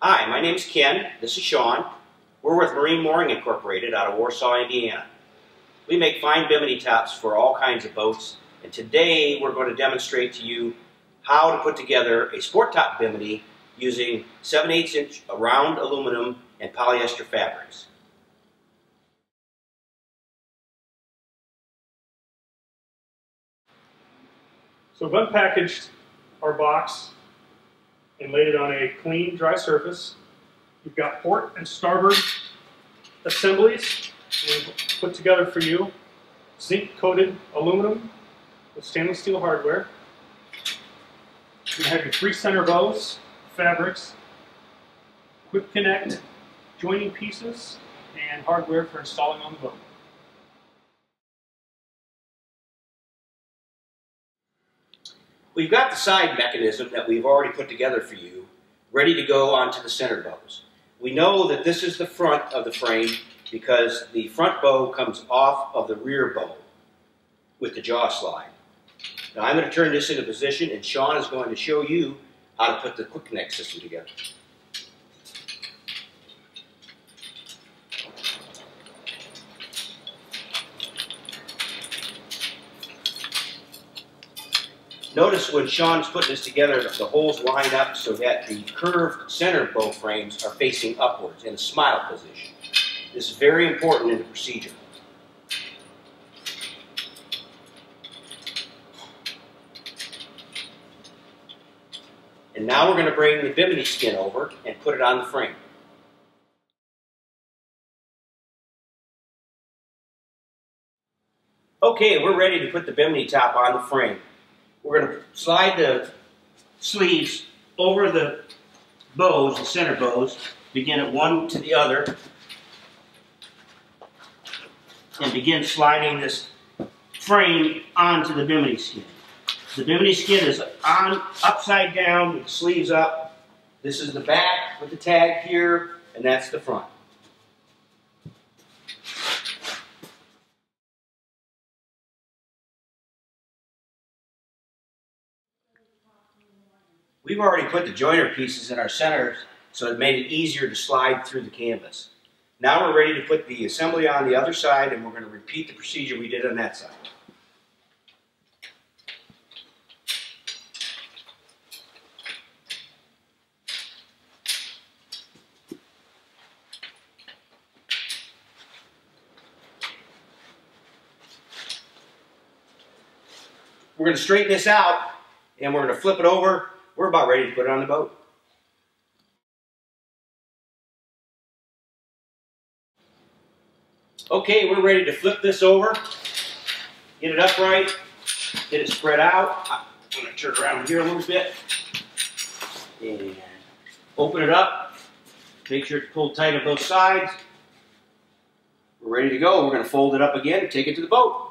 Hi, my name is Ken. This is Sean. We're with Marine Mooring Incorporated out of Warsaw, Indiana. We make fine bimini tops for all kinds of boats, and today we're going to demonstrate to you how to put together a sport top bimini using 7/8 inch round aluminum and polyester fabrics. So we've unpackaged our box and laid it on a clean, dry surface. You've got port and starboard assemblies we've put together for you. Zinc-coated aluminum with stainless steel hardware. You have your 3 center bows, fabrics, quick connect joining pieces, and hardware for installing on the boat. We've got the side mechanism that we've already put together for you, ready to go onto the center bows. We know that this is the front of the frame because the front bow comes off of the rear bow with the jaw slide. Now I'm going to turn this into position and Sean is going to show you how to put the quick connect system together. Notice when Sean's putting this together, the holes line up so that the curved center bow frames are facing upwards in a smile position. This is very important in the procedure. And now we're going to bring the bimini skin over and put it on the frame. Okay, we're ready to put the bimini top on the frame. We're going to slide the sleeves over the bows, the center bows, begin at one to the other, and begin sliding this frame onto the bimini skin. The bimini skin is on upside down with the sleeves up. This is the back with the tag here, and that's the front. We've already put the joiner pieces in our centers, so it made it easier to slide through the canvas. Now we're ready to put the assembly on the other side, and we're going to repeat the procedure we did on that side. We're going to straighten this out, and we're going to flip it over. We're about ready to put it on the boat. Okay, we're ready to flip this over, get it upright, get it spread out. I'm going to turn it around here a little bit, and open it up. Make sure it's pulled tight on both sides. We're ready to go. We're going to fold it up again and take it to the boat.